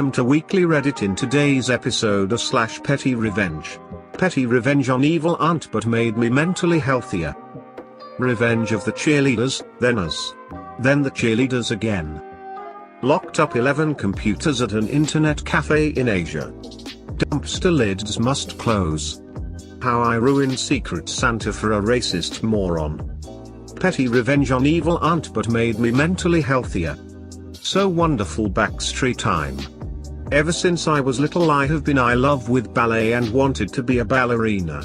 welcome to Weekly Reddit. In today's episode / Petty Revenge. Petty revenge on evil aunt but made me mentally healthier. Revenge of the cheerleaders, then us. Then the cheerleaders again. Locked up 11 computers at an internet cafe in Asia. Dumpster lids must close. How I ruined Secret Santa for a racist moron. Petty revenge on evil aunt but made me mentally healthier. So wonderful backstory time. Ever since I was little I have been in love with ballet and wanted to be a ballerina.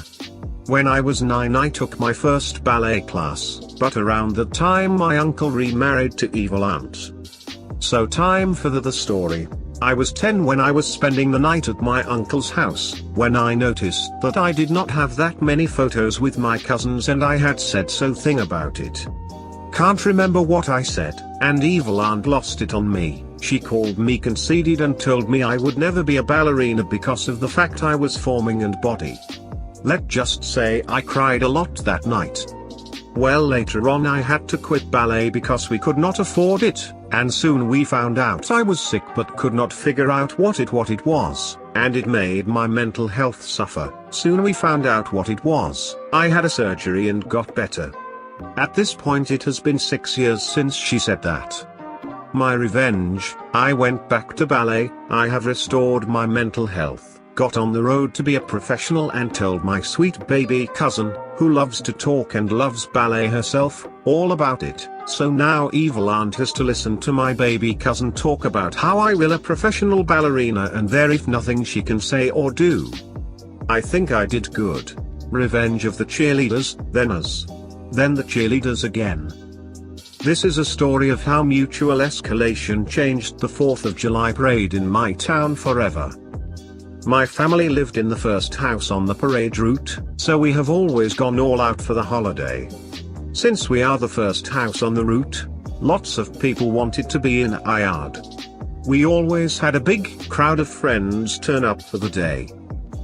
When I was 9 I took my first ballet class, but around that time my uncle remarried to evil aunt. So time for the story. I was 10 when I was spending the night at my uncle's house, when I noticed that I did not have that many photos with my cousins and I had said something about it. Can't remember what I said, and evil aunt lost it on me. She called me conceited and told me I would never be a ballerina because of the fact I was forming and body. Let's just say I cried a lot that night. Well, later on I had to quit ballet because we could not afford it, and soon we found out I was sick but could not figure out what it was, and it made my mental health suffer. Soon we found out what it was. I had a surgery and got better. At this point it has been 6 years since she said that. My revenge, I went back to ballet. I have restored my mental health, got on the road to be a professional and told my sweet baby cousin, who loves to talk and loves ballet herself, all about it. So now evil aunt has to listen to my baby cousin talk about how I will a professional ballerina and there is nothing she can say or do. I think I did good. Revenge of the cheerleaders, then us. Then the cheerleaders again. This is a story of how mutual escalation changed the 4th of July parade in my town forever. My family lived in the first house on the parade route, so we have always gone all out for the holiday. Since we are the first house on the route, lots of people wanted to be in our yard. We always had a big crowd of friends turn up for the day.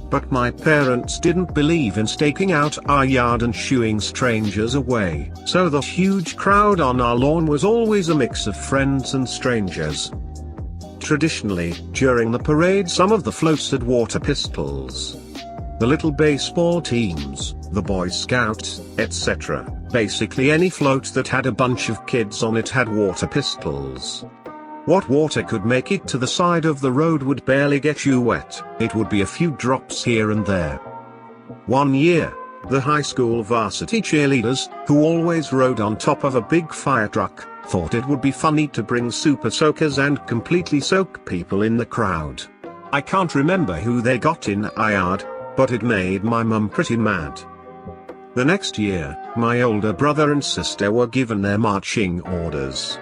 But my parents didn't believe in staking out our yard and shooing strangers away, so the huge crowd on our lawn was always a mix of friends and strangers. Traditionally, during the parade some of the floats had water pistols. The little baseball teams, the Boy Scouts, etc., basically any float that had a bunch of kids on it had water pistols. What water could make it to the side of the road would barely get you wet, it would be a few drops here and there. One year, the high school varsity cheerleaders, who always rode on top of a big fire truck, thought it would be funny to bring super soakers and completely soak people in the crowd. I can't remember who they got in our yard, but it made my mum pretty mad. The next year, my older brother and sister were given their marching orders.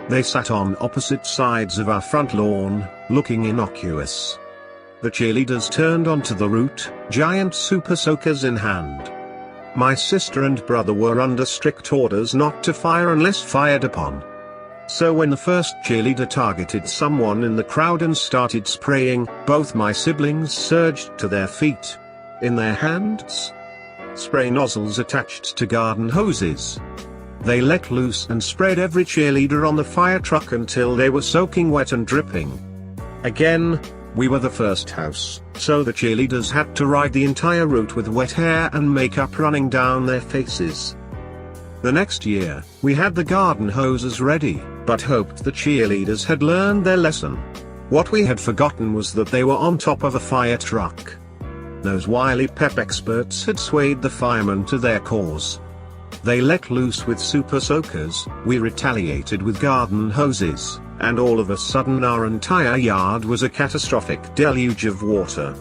They sat on opposite sides of our front lawn, looking innocuous. The cheerleaders turned onto the route, giant super soakers in hand. My sister and brother were under strict orders not to fire unless fired upon. So when the first cheerleader targeted someone in the crowd and started spraying, both my siblings surged to their feet. In their hands, spray nozzles attached to garden hoses. They let loose and sprayed every cheerleader on the fire truck until they were soaking wet and dripping. Again, we were the first house, so the cheerleaders had to ride the entire route with wet hair and makeup running down their faces. The next year, we had the garden hoses ready, but hoped the cheerleaders had learned their lesson. What we had forgotten was that they were on top of a fire truck. Those wily pep experts had swayed the firemen to their cause. They let loose with super soakers, we retaliated with garden hoses, and all of a sudden our entire yard was a catastrophic deluge of water.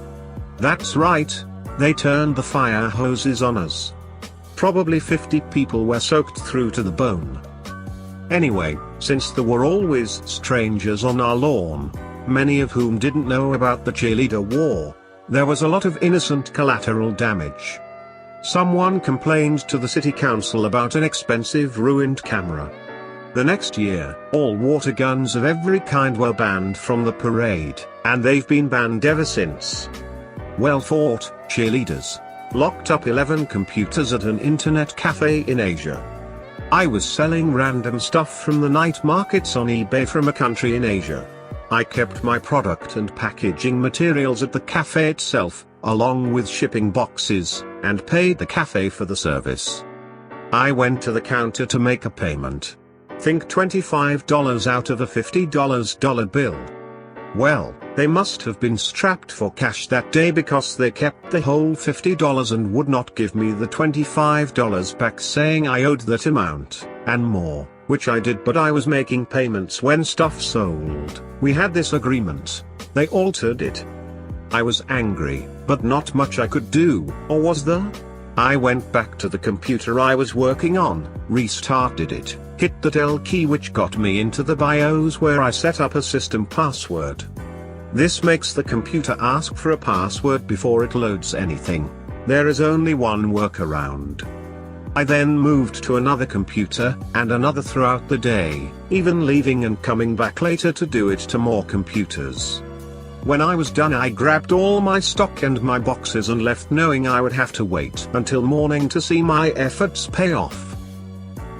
That's right, they turned the fire hoses on us. Probably 50 people were soaked through to the bone. Anyway, since there were always strangers on our lawn, many of whom didn't know about the cheerleader war, there was a lot of innocent collateral damage. Someone complained to the city council about an expensive ruined camera. The next year, all water guns of every kind were banned from the parade, and they've been banned ever since. Well fought, cheerleaders. Locked up 11 computers at an internet cafe in Asia. I was selling random stuff from the night markets on eBay from a country in Asia. I kept my product and packaging materials at the cafe itself, along with shipping boxes, and paid the cafe for the service. I went to the counter to make a payment. Think $25 out of a $50 bill. Well, they must have been strapped for cash that day because they kept the whole $50 and would not give me the $25 back, saying I owed that amount, and more, which I did, but I was making payments when stuff sold. We had this agreement. They altered it. I was angry, but not much I could do, or was there? I went back to the computer I was working on, restarted it, hit the Del key, which got me into the BIOS where I set up a system password. This makes the computer ask for a password before it loads anything. There is only one workaround. I then moved to another computer, and another throughout the day, even leaving and coming back later to do it to more computers. When I was done, I grabbed all my stock and my boxes and left, knowing I would have to wait until morning to see my efforts pay off.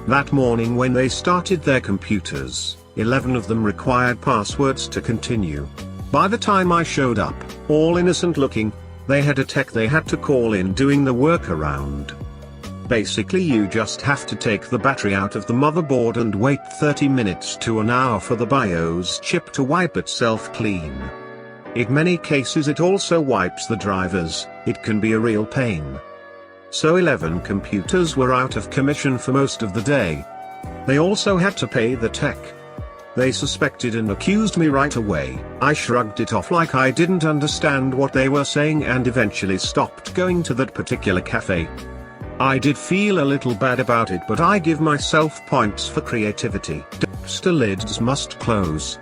That morning when they started their computers, 11 of them required passwords to continue. By the time I showed up, all innocent looking, they had a tech they had to call in doing the workaround. Basically, you just have to take the battery out of the motherboard and wait 30 minutes to an hour for the BIOS chip to wipe itself clean. In many cases it also wipes the drivers. It can be a real pain. So 11 computers were out of commission for most of the day. They also had to pay the tech. They suspected and accused me right away. I shrugged it off like I didn't understand what they were saying and eventually stopped going to that particular cafe. I did feel a little bad about it, but I give myself points for creativity. Dumpster lids must close.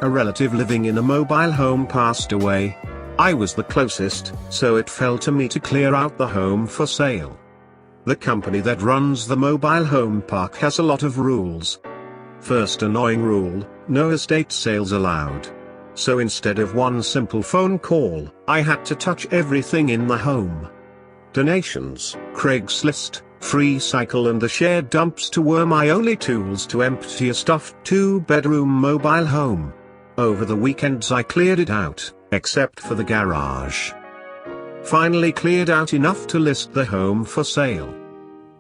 A relative living in a mobile home passed away. I was the closest, so it fell to me to clear out the home for sale. The company that runs the mobile home park has a lot of rules. First annoying rule, no estate sales allowed. So instead of one simple phone call, I had to touch everything in the home. Donations, Craigslist, free cycle and the shared dumpster were my only tools to empty a stuffed 2-bedroom mobile home. Over the weekends I cleared it out, except for the garage. Finally cleared out enough to list the home for sale.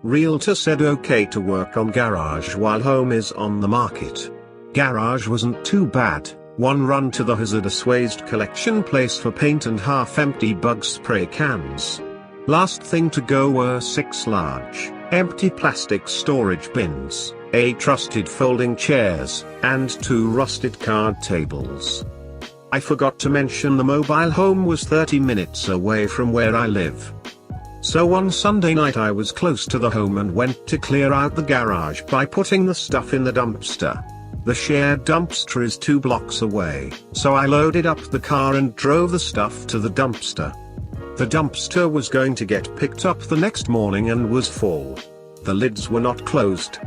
Realtor said okay to work on garage while home is on the market. Garage wasn't too bad, one run to the hazardous waste collection place for paint and half-empty bug spray cans. Last thing to go were 6 large, empty plastic storage bins, 8 trusted folding chairs, and 2 rusted card tables. I forgot to mention the mobile home was 30 minutes away from where I live. So one Sunday night I was close to the home and went to clear out the garage by putting the stuff in the dumpster. The shared dumpster is 2 blocks away, so I loaded up the car and drove the stuff to the dumpster. The dumpster was going to get picked up the next morning and was full. The lids were not closed.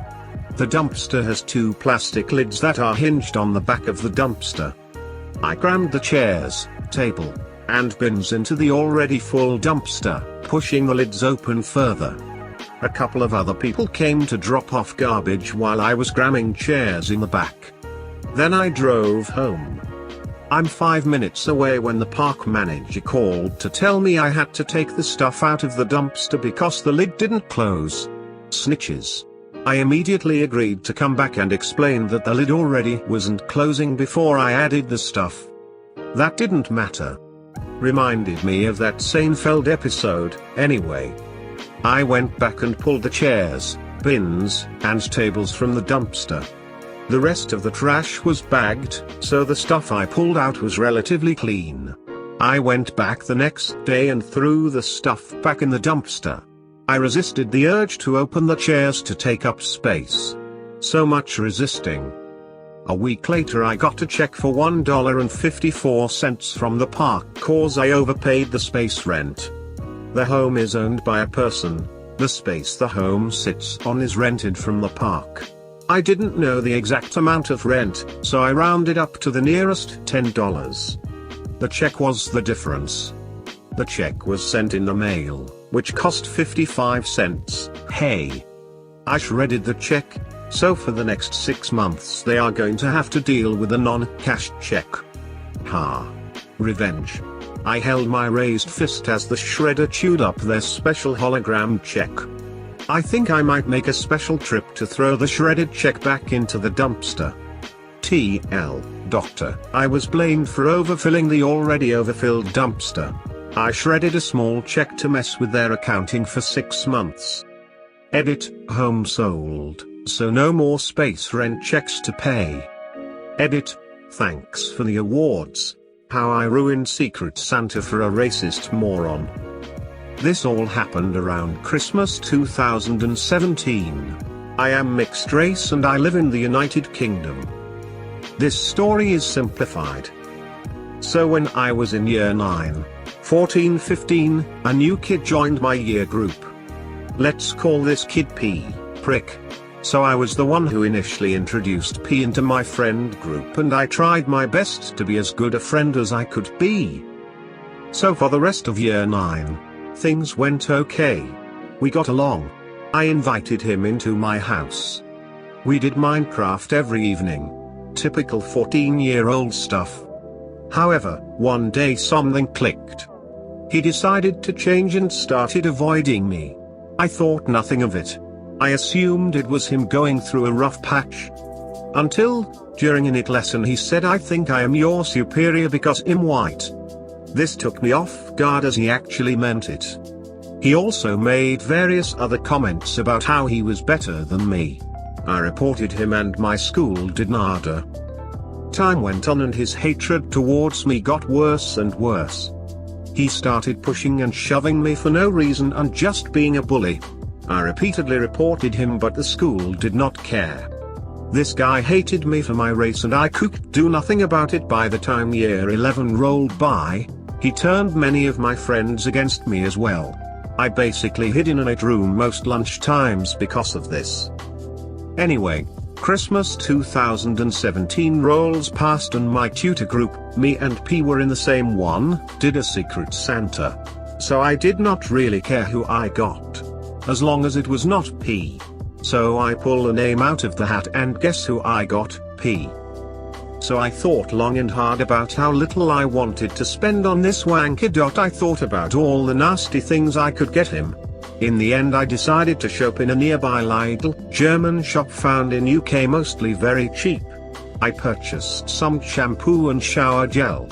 The dumpster has 2 plastic lids that are hinged on the back of the dumpster. I crammed the chairs, table, and bins into the already full dumpster, pushing the lids open further. A couple of other people came to drop off garbage while I was cramming chairs in the back. Then I drove home. I'm 5 minutes away when the park manager called to tell me I had to take the stuff out of the dumpster because the lid didn't close. Snitches. I immediately agreed to come back and explain that the lid already wasn't closing before I added the stuff. That didn't matter. Reminded me of that Seinfeld episode, anyway. I went back and pulled the chairs, bins, and tables from the dumpster. The rest of the trash was bagged, so the stuff I pulled out was relatively clean. I went back the next day and threw the stuff back in the dumpster. I resisted the urge to open the chairs to take up space. So much resisting. A week later I got a check for $1.54 from the park cause I overpaid the space rent. The home is owned by a person. The space the home sits on is rented from the park. I didn't know the exact amount of rent, so I rounded up to the nearest $10. The check was the difference. The check was sent in the mail, which cost 55 cents. Hey. I shredded the check, So for the next 6 months they are going to have to deal with a non-cashed check. Ha. Revenge. I held my raised fist as the shredder chewed up their special hologram check. I think I might make a special trip to throw the shredded check back into the dumpster. TL, Doctor. I was blamed for overfilling the already overfilled dumpster. I shredded a small check to mess with their accounting for 6 months. Edit, home sold, so no more space rent checks to pay. Edit, thanks for the awards. How I ruined Secret Santa for a racist moron. This all happened around Christmas 2017. I am mixed race and I live in the United Kingdom. This story is simplified. So when I was in year 9, 14, 15, a new kid joined my year group. Let's call this kid P, prick. So I was the one who initially introduced P into my friend group and I tried my best to be as good a friend as I could be. So for the rest of year 9, things went okay. We got along. I invited him into my house. We did Minecraft every evening. Typical 14-year-old stuff. However, one day something clicked. He decided to change and started avoiding me. I thought nothing of it. I assumed it was him going through a rough patch. Until, during an IT lesson he said, "I think I am your superior because I'm white." This took me off guard as he actually meant it. He also made various other comments about how he was better than me. I reported him and my school did nada. Time went on and his hatred towards me got worse and worse. He started pushing and shoving me for no reason and just being a bully. I repeatedly reported him but the school did not care. This guy hated me for my race and I could do nothing about it. By the time year 11 rolled by, he turned many of my friends against me as well. I basically hid in an IT room most lunch times because of this. Anyway, Christmas 2017 rolls past and my tutor group, me and P were in the same one, did a Secret Santa. So I did not really care who I got, as long as it was not P. So I pull a name out of the hat and guess who I got? P. So I thought long and hard about how little I wanted to spend on this wanker. I thought about all the nasty things I could get him. In the end I decided to shop in a nearby Lidl German shop found in UK, mostly very cheap. I purchased some shampoo and shower gel.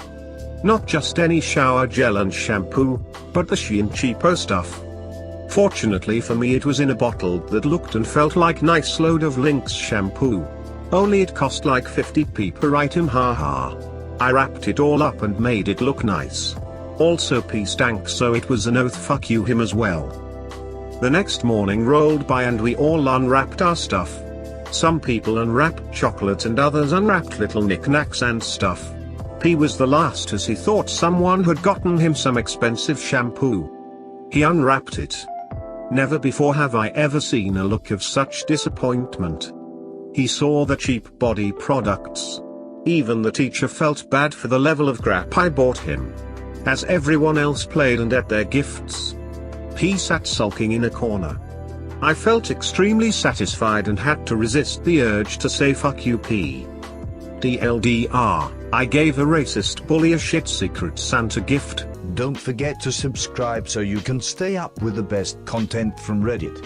Not just any shower gel and shampoo, but the Shein cheapo stuff. Fortunately for me it was in a bottle that looked and felt like nice load of Lynx shampoo. Only it cost like 50p per item, haha. I wrapped it all up and made it look nice. Also P stank, so it was an oath fuck you him as well. The next morning rolled by and we all unwrapped our stuff. Some people unwrapped chocolate and others unwrapped little knickknacks and stuff. P was the last as he thought someone had gotten him some expensive shampoo. He unwrapped it. Never before have I ever seen a look of such disappointment. He saw the cheap body products. Even the teacher felt bad for the level of crap I bought him. As everyone else played and ate their gifts, P sat sulking in a corner. I felt extremely satisfied and had to resist the urge to say fuck you P. DLDR, I gave a racist bully a shit Secret Santa gift. Don't forget to subscribe so you can stay up with the best content from Reddit.